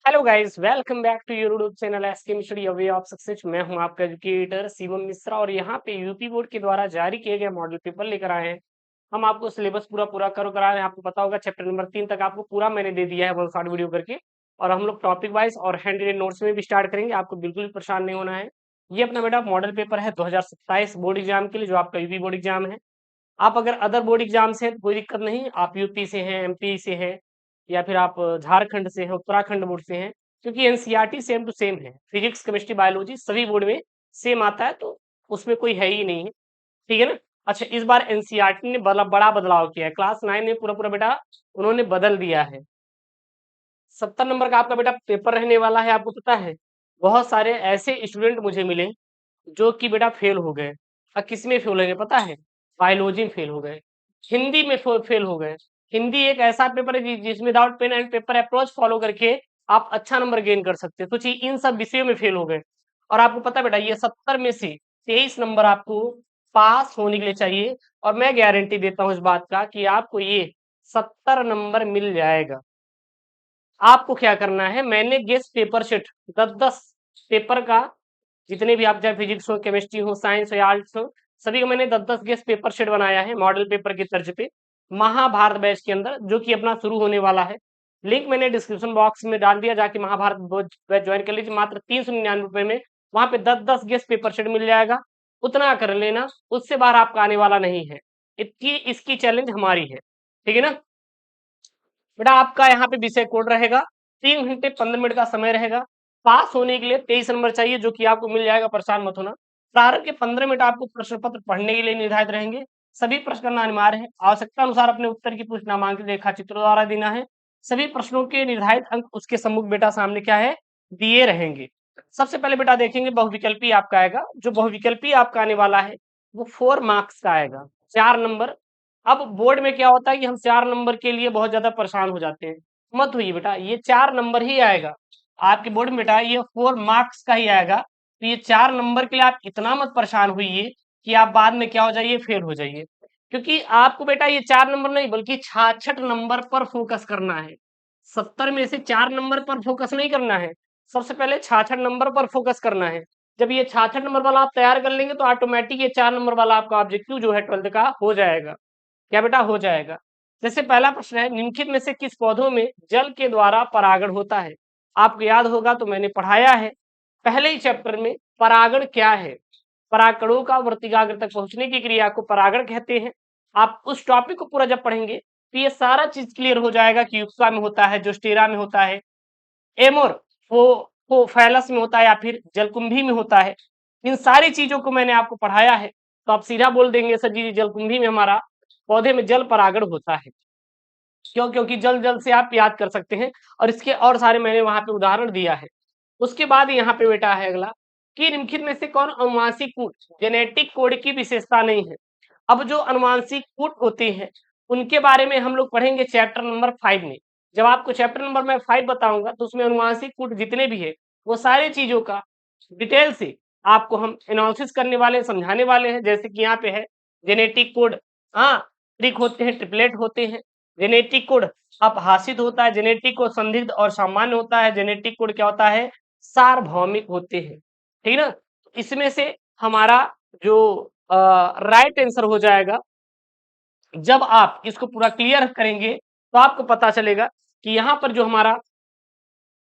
Hello guys, welcome back to your YouTube channel SK study a way of success. मैं हूं आपका educator Shivam Mishra और यहाँ पे यूपी बोर्ड के द्वारा जारी किए गए मॉडल पेपर लेकर आए हैं। हम आपको सिलेबस पूरा पूरा करा रहे हैं। आपको पता होगा चैप्टर नंबर 3 तक आपको पूरा मैंने दे दिया है वन शॉट वीडियो करके। और हम लोग टॉपिक वाइज और हैंड रिटेन नोट्स में भी स्टार्ट करेंगे। आपको बिल्कुल भी परेशान नहीं होना है। ये अपना बेटा मॉडल पेपर है 2027 बोर्ड एग्जाम के लिए, जो आपका यूपी बोर्ड एग्जाम है। आप अगर अदर बोर्ड एग्जाम से हैं तो कोई दिक्कत नहीं, आप यूपी से हैं, एमपी से हैं, या फिर आप झारखंड से हैं, उत्तराखंड बोर्ड से हैं, क्योंकि एनसीईआरटी सेम टू सेम है। फिजिक्स, केमिस्ट्री, बायोलॉजी सभी बोर्ड में सेम आता है, तो उसमें कोई है ही नहीं है। ठीक है ना। अच्छा, इस बार एनसीईआरटी ने बड़ा बदलाव किया है। क्लास 9 में पूरा पूरा बेटा उन्होंने बदल दिया है। 70 नंबर का आपका बेटा पेपर रहने वाला है। आपको पता है बहुत सारे ऐसे स्टूडेंट मुझे मिले जो कि बेटा फेल हो गए। और किस में फेल हो गए पता है? बायोलॉजी में फेल हो गए, हिंदी में फेल हो गए। हिंदी एक ऐसा पेपर है जिसमें without pen and paper approach follow करके आप अच्छा नंबर गेन कर सकते हैं। सोचिए इन सब विषयों में फेल हो गए। और आपको पता है बेटा ये 70 में से 23 नंबर आपको पास होने के लिए चाहिए। और मैं गारंटी देता हूं इस बात का कि आपको ये 70 नंबर मिल जाएगा। आपको क्या करना है, मैंने गेस्ट पेपर शीट 10-10 पेपर का, जितने भी आप चाहे फिजिक्स हो, केमिस्ट्री हो, साइंस हो या आर्ट्स हो, सभी का मैंने 10-10 गेस्ट पेपर शीट बनाया है मॉडल पेपर की तर्ज पे, महाभारत बैच के अंदर, जो कि अपना शुरू होने वाला है। लिंक मैंने डिस्क्रिप्शन बॉक्स में डाल दिया, जाके महाभारत बैच ज्वाइन कर लीजिए मात्र 399 में। वहां पे 10-10 गेस्ट पेपर शीट मिल जाएगा। उतना कर लेना, उससे बाहर आपका आने वाला नहीं है। इतनी इसकी चैलेंज हमारी है। ठीक है ना बेटा। आपका यहाँ पे विषय कोड रहेगा, 3 घंटे 15 मिनट का समय रहेगा। पास होने के लिए 23 नंबर चाहिए, जो कि आपको मिल जाएगा, परेशान मत होना। प्रारंभ के 15 मिनट आपको प्रश्न पत्र पढ़ने के लिए निर्धारित रहेंगे। सभी प्रश्न करना अनिवार्य है। आवश्यकता अनुसार अपने उत्तर की पुष्टि नामांकित रेखा चित्र द्वारा देना है। सभी प्रश्नों के निर्धारित अंक उसके सम्मुख बेटा सामने क्या है, दिए रहेंगे। सबसे पहले बेटा देखेंगे बहुविकल्पी आपका आएगा। जो बहुविकल्पी आपका आने वाला है वो 4 मार्क्स का आएगा, 4 नंबर। अब बोर्ड में क्या होता है कि हम 4 नंबर के लिए बहुत ज्यादा परेशान हो जाते हैं। मत होइए बेटा, ये 4 नंबर ही आएगा आपके बोर्ड में बेटा, ये 4 मार्क्स का ही आएगा। तो ये 4 नंबर के लिए आप इतना मत परेशान होइए कि आप बाद में क्या हो जाइए, फेल हो जाइए। क्योंकि आपको बेटा ये 4 नंबर नहीं बल्कि 66 नंबर पर फोकस करना है। 70 में से 4 नंबर पर फोकस नहीं करना है, सबसे पहले 66 नंबर पर फोकस करना है। जब ये 66 नंबर वाला आप तैयार कर लेंगे तो ऑटोमेटिक ये 4 नंबर वाला आपका ऑब्जेक्टिव जो है 12th का हो जाएगा। क्या बेटा हो जाएगा? जैसे पहला प्रश्न है, निम्नलिखित में से किस पौधों में जल के द्वारा परागण होता है? आपको याद होगा तो मैंने पढ़ाया है पहले ही चैप्टर में, परागण क्या है। परागकणों का वर्तिकाग्र तक पहुंचने की क्रिया को परागण कहते हैं। आप उस टॉपिक को पूरा जब पढ़ेंगे तो ये सारा चीज क्लियर हो जाएगा कि युक्सा में होता है, जोस्टेरा में होता है, एमोर वो फैलस में होता है, या फिर जलकुंभी में होता है। इन सारी चीजों को मैंने आपको पढ़ाया है। तो आप सीधा बोल देंगे सर जी जलकुंभी में हमारा पौधे में जल परागण होता है। क्यों? क्योंकि जल जल से आप याद कर सकते हैं। और इसके और सारे मैंने वहां पे उदाहरण दिया है। उसके बाद यहाँ पे बेटा है अगला कि निम्नलिखित में से कौन अनुवांशिक कूट, जेनेटिक कोड की विशेषता नहीं है। अब जो अनुवांशिक कूट होते हैं उनके बारे में हम लोग पढ़ेंगे चैप्टर नंबर 5 में। जब आपको चैप्टर नंबर मैं 5 बताऊंगा तो उसमें अनुवांशिक कूट जितने भी है वो सारी चीजों का डिटेल से आपको हम एनालिसिस करने वाले, समझाने वाले हैं। जैसे कि यहाँ पे है जेनेटिक कोड, हाँ, ट्रिक होते हैं, ट्रिपलेट होते हैं। जेनेटिक कोड अपहासित होता है, जेनेटिक कोड संदिग्ध और सामान्य होता है, जेनेटिक कोड क्या होता है, सार्वभौमिक होते हैं। ठीक है ना। इसमें से हमारा जो राइट आंसर हो जाएगा, जब आप इसको पूरा क्लियर करेंगे तो आपको पता चलेगा कि यहाँ पर जो हमारा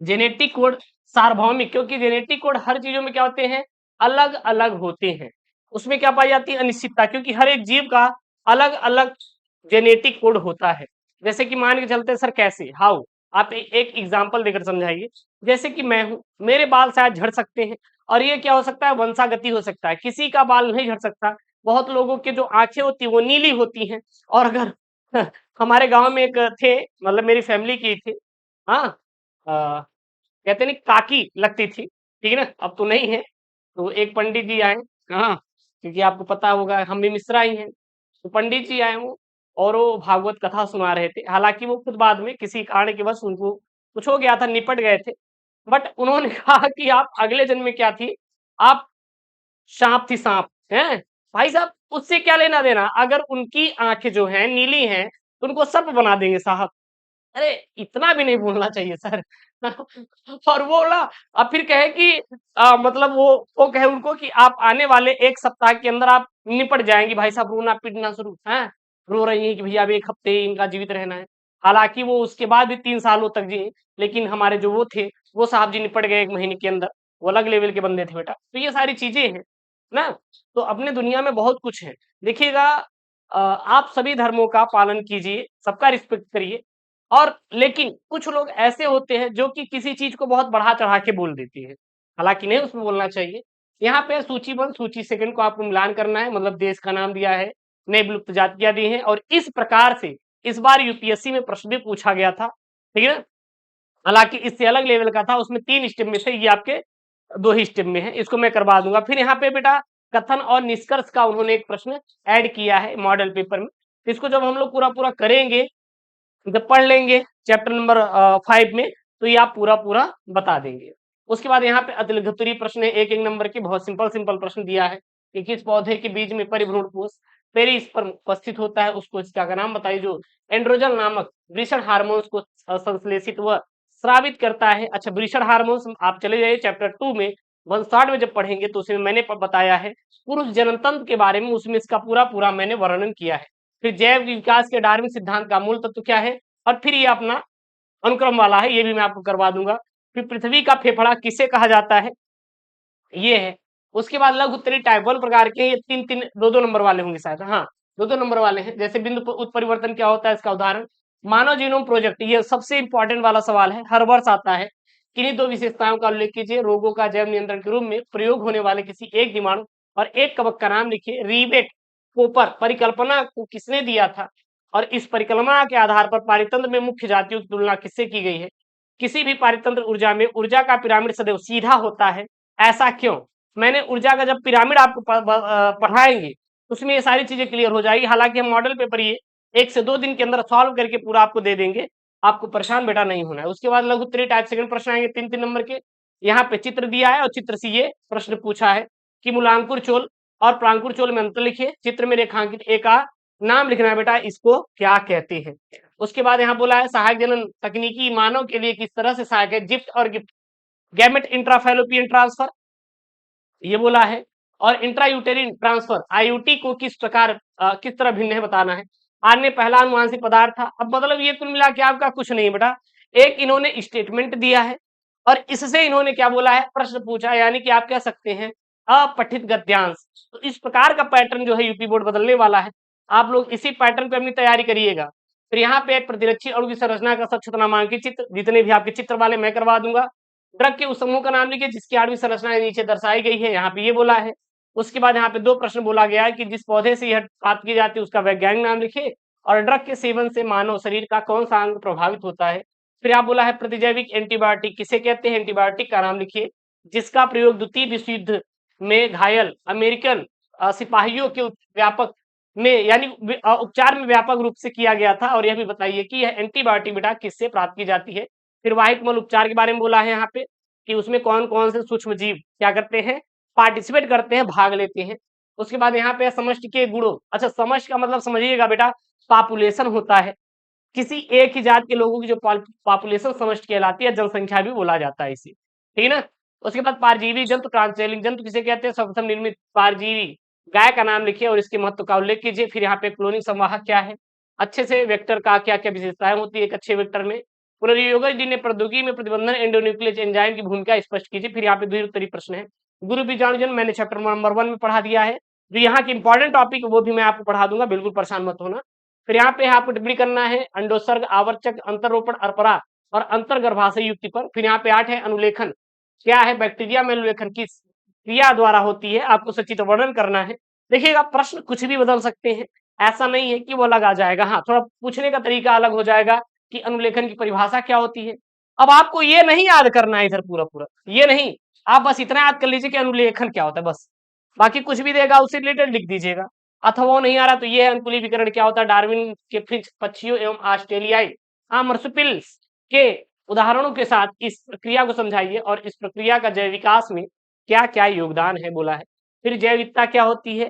जेनेटिक कोड सार्वभौमिक, क्योंकि जेनेटिक कोड हर चीजों में क्या होते हैं, अलग अलग होते हैं। उसमें क्या पाई जाती है, अनिश्चितता, क्योंकि हर एक जीव का अलग अलग जेनेटिक कोड होता है। जैसे कि मान के चलते सर कैसे, हाउ, आप एक एग्जांपल देकर समझाइए। जैसे कि मैं हूं, मेरे बाल शायद झड़ सकते हैं, और ये क्या हो सकता है, वंशागति हो सकता है। किसी का बाल नहीं झड़ सकता। बहुत लोगों के जो आंखें होती है वो नीली होती हैं। और अगर हमारे गांव में एक थे, मतलब मेरी फैमिली की थे, हाँ, कहते नहीं काकी लगती थी, ठीक है ना, अब तो नहीं है। तो एक पंडित जी आए, हाँ, क्योंकि आपको पता होगा हम भी मिश्रा ही हैं। तो पंडित जी आए वो, और वो भागवत कथा सुना रहे थे। हालांकि वो खुद बाद में किसी कारण के बस उनको कुछ हो गया था, निपट गए थे। बट उन्होंने कहा कि आप अगले जन्म में क्या थी, आप सांप थी, सांप हैं। भाई साहब उससे क्या लेना देना, अगर उनकी आंखें जो हैं नीली हैं तो उनको सर्प बना देंगे साहब। अरे इतना भी नहीं बोलना चाहिए सर। और वो बोला, अब फिर कहे कि मतलब वो कहे उनको कि आप आने वाले 1 सप्ताह के अंदर आप निपट जाएंगी। भाई साहब रोना पीटना शुरू है, रो रही है कि भैया अब 1 हफ्ते ही इनका जीवित रहना है। हालांकि वो उसके बाद भी 3 सालों तक जिए, लेकिन हमारे जो वो थे, वो साहब जी निपट गए 1 महीने के अंदर। वो अलग लेवल के बंदे थे बेटा। तो ये सारी चीजें हैं ना। तो अपने दुनिया में बहुत कुछ है। देखिएगा, आप सभी धर्मों का पालन कीजिए, सबका रिस्पेक्ट करिए। और लेकिन कुछ लोग ऐसे होते हैं जो कि किसी चीज को बहुत बढ़ा चढ़ा के बोल देती है, हालांकि नहीं उसमें बोलना चाहिए। यहाँ पे सूची 1 सूची 2 को आपको मिलान करना है, मतलब देश का नाम दिया है, नए विलुप्त जातियां दी हैं, और इस प्रकार से इस बार यूपीएससी में प्रश्न भी पूछा गया था, ठीक है ना। हालांकि इससे अलग लेवल का था, उसमें 3 स्टेप में थे, ये आपके 2 ही स्टेप में है। इसको मैं करवा दूंगा। फिर यहाँ पे बेटा कथन और निष्कर्ष का उन्होंने एक प्रश्न ऐड किया है मॉडल पेपर में। इसको जब हम लोग पूरा पूरा करेंगे, जब पढ़ लेंगे चैप्टर नंबर 5 में, तो ये आप पूरा पूरा बता देंगे। उसके बाद यहाँ पे अतिलघुत्तरीय प्रश्न है, 1-1 नंबर के, बहुत सिंपल सिंपल प्रश्न दिया है कि किस पौधे के बीज में परिभ्रूण कोष पेरिस पर उपस्थित होता है, उस कोशिका का नाम बताइए जो एंड्रोजन नामक वृषण हार्मोन्स को संश्लेषित व स्रावित करता है। अच्छा, वृषण हार्मोन्स आप चले जाइए चैप्टर 2 में, 160 में जब पढ़ेंगे तो उसमें मैंने बताया है पुरुष जननतंत्र के बारे में, उसमें इसका पूरा पूरा मैंने वर्णन किया है। फिर जैव विकास के डार्विन सिद्धांत का मूल तत्व क्या है, और फिर ये अपना अनुक्रम वाला है, ये भी मैं आपको करवा दूंगा। फिर पृथ्वी का फेफड़ा किसे कहा जाता है, ये है। उसके बाद लघु उत्तरीय टाइप 1 प्रकार के, ये 3-3 2-2 नंबर वाले होंगे शायद, हाँ 2-2 नंबर वाले हैं। जैसे बिंदु उत्परिवर्तन क्या होता है, इसका उदाहरण। मानव जीनोम प्रोजेक्ट, ये सबसे इंपॉर्टेंट वाला सवाल है, हर वर्ष आता है। किन्हीं 2 विशेषताओं का उल्लेख कीजिए। रोगों का जैव नियंत्रण के रूप में प्रयोग होने वाले किसी एक जीवाणु और एक कवक का नाम लिखिए। रीबेक पोपर परिकल्पना को किसने दिया था, और इस परिकल्पना के आधार पर पारितंत्र में मुख्य जातियों की तुलना किससे की गई है। किसी भी पारितंत्र ऊर्जा में ऊर्जा का पिरामिड सदैव सीधा होता है, ऐसा क्यों। मैंने ऊर्जा का जब पिरामिड आपको पढ़ाएंगे, उसमें ये सारी चीजें क्लियर हो जाएगी। हालांकि हम मॉडल पेपर ये 1 से 2 दिन के अंदर सॉल्व करके पूरा आपको दे देंगे, आपको परेशान बेटा नहीं होना है। उसके बाद लघु उत्तरीय टाइप 2 प्रश्न आएंगे 3-3 नंबर के। यहाँ पे चित्र दिया है और चित्र से ये प्रश्न पूछा है कि मूलांकुर चोल और प्रांकुर चोल में अंतर लिखिए। चित्र में रेखांकित ए का नाम लिखना है बेटा, इसको क्या कहते हैं। उसके बाद यहाँ बोला है सहायक जनन तकनीकी मानव के लिए किस तरह से सहायक है, जिप्ट और गिफ्ट गैमेट इंट्राफेलोपियन ट्रांसफर, ये बोला है। और इंट्रायूटेरिन ट्रांसफर आईयूटी को किस प्रकार किस तरह भिन्न है बताना है। अन्य पहला अनुवांशिक पदार्थ था। अब मतलब ये कुल मिला के आपका कुछ नहीं बेटा, एक इन्होंने स्टेटमेंट दिया है और इससे इन्होंने क्या बोला है, प्रश्न पूछा, यानी कि आप कह सकते हैं अपठित गद्यांश। तो इस प्रकार का पैटर्न जो है यूपी बोर्ड बदलने वाला है, आप लोग इसी पैटर्न पे अपनी तैयारी करिएगा। फिर यहाँ पे एक प्रतिरक्षी अणु की संरचना का सक्षत नामांकित चित्र, जितने भी आपके चित्र वाले मैं करवा दूंगा। ड्रग के उस समूह का नाम लिखिए जिसकी आणविक संरचना नीचे दर्शाई गई है, यहाँ पे ये बोला है। उसके बाद यहाँ पे 2 प्रश्न बोला गया है कि जिस पौधे से यह प्राप्त की जाती है उसका वैज्ञानिक नाम लिखिए, और ड्रग के सेवन से मानव शरीर का कौन सा अंग प्रभावित होता है। फिर आप बोला है प्रतिजैविक एंटीबायोटिक किसे कहते हैं, एंटीबायोटिक का नाम लिखिए जिसका प्रयोग द्वितीय विश्व युद्ध में घायल अमेरिकन सिपाहियों के व्यापक में यानी उपचार में व्यापक रूप से किया गया था। और यह भी बताइए कि यह एंटीबायोटिक बेटा किससे प्राप्त की जाती है। फिर वाहिक मल उपचार के बारे में बोला है यहाँ पे कि उसमें कौन कौन से सूक्ष्म जीव क्या करते हैं, पार्टिसिपेट करते हैं, भाग लेते हैं। उसके बाद यहाँ पे समष्टि के गुणों, अच्छा समष्टि का मतलब समझिएगा बेटा, पॉपुलेशन होता है, किसी एक ही जात के लोगों की जो पॉपुलेशन समष्टि कहलाती है, जनसंख्या भी बोला जाता है इसे, ठीक है ना। उसके बाद पारजीवी जंतु ट्रांसजेनिक जंतु किसे कहते हैं, सर्वप्रथम निर्मित पारजीवी गाय का नाम लिखिए और इसके महत्व का उल्लेख कीजिए। फिर यहाँ पे क्लोनिंग संवाहक क्या है, अच्छे से वेक्टर का क्या क्या विशेषताएं होती है एक अच्छे वेक्टर में। पुनर्योगज डीएनए प्रौद्योगिकी में प्रतिबंधन एंडोन्यूक्लियस एंजाइम की भूमिका स्पष्ट कीजिए। फिर यहाँ पे द्वितीय प्रश्न है गुरु बीजाणुजन, मैंने चैप्टर नंबर 1 में पढ़ा दिया है। जो यहाँ के इंपॉर्टेंट टॉपिक वो भी मैं आपको पढ़ा दूंगा, बिल्कुल परेशान मत होना। फिर यहाँ पे आपको टिप्पणी करना है अंडोत्सर्ग, आवर्चक, अंतरोपण, अर्परा और अंतर्गर्भाशय युक्ति पर। फिर यहाँ पे 8 है अनुलेखन क्या है, बैक्टीरिया में अनुलेखन किस क्रिया द्वारा होती है, आपको सचित्र वर्णन करना है। देखिएगा प्रश्न कुछ भी बदल सकते हैं, ऐसा नहीं है कि वो अलग आ जाएगा, हाँ थोड़ा पूछने का तरीका अलग हो जाएगा कि अनुलेखन की परिभाषा क्या होती है। अब आपको ये नहीं याद करना है इधर पूरा पूरा, ये नहीं, आप बस इतना याद कर लीजिए कि अनुलेखन क्या होता है बस, बाकी कुछ भी देगा उससे रिलेटेड लिख दीजिएगा। अथवा वो नहीं आ रहा तो ये है अनुकूली विकरण क्या होता है, डार्विन के फिक्स पक्षियों एवं ऑस्ट्रेलियाई मार्सुपिल्स के उदाहरणों के साथ इस प्रक्रिया को समझाइए और इस प्रक्रिया का जैव विकास में क्या क्या योगदान है बोला है। फिर जैविकता क्या होती है,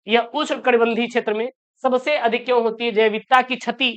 यह उष्णकटिबंधीय क्षेत्र में सबसे अधिक क्यों होती है, जैविकता की क्षति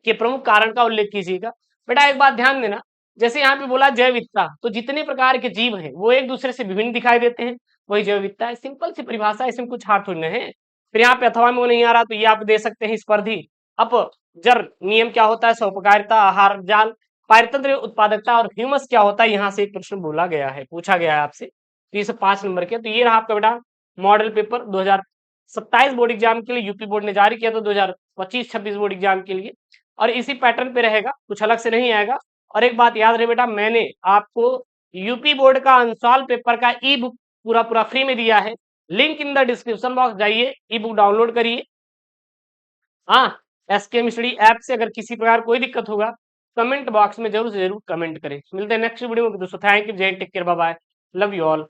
के प्रमुख कारण का उल्लेख कीजिएगा। बेटा एक बात ध्यान देना, जैसे यहाँ पे बोला जैव विविधता, तो जितने प्रकार के जीव हैं वो एक दूसरे से विभिन्न दिखाई देते हैं, वही जैव विविधता है। सिंपल सी परिभाषा है, इसमें कुछ हार्ड थोड़ी ना है। फिर यहाँ पे अथवा में वो नहीं आ रहा तो ये आप दे सकते हैं स्पर्धी अपजर नियम क्या होता है, स्वपकारिता, आहार जाल, पारतंत्र, उत्पादकता और ह्यूमस क्या होता है, यहाँ से एक प्रश्न बोला गया है, पूछा गया है आपसे। तो ये सब 5 नंबर के। तो ये रहा आपका बेटा मॉडल पेपर 2027 बोर्ड एग्जाम के लिए यूपी बोर्ड ने जारी किया था, 2025-26 बोर्ड एग्जाम के लिए, और इसी पैटर्न पे रहेगा, कुछ अलग से नहीं आएगा। और एक बात याद रहे बेटा, मैंने आपको यूपी बोर्ड का अनसॉल्व पेपर का ई बुक पूरा पूरा फ्री में दिया है, link in the description box, जाइए ई बुक डाउनलोड करिए। हाँ, एसकेएम स्टडी ऐप से अगर किसी प्रकार कोई दिक्कत होगा कमेंट बॉक्स में जरूर से जरूर कमेंट करें। मिलते हैं नेक्स्ट वीडियो में दोस्तों। थैंक यू, जय, take care, bye bye, love you all.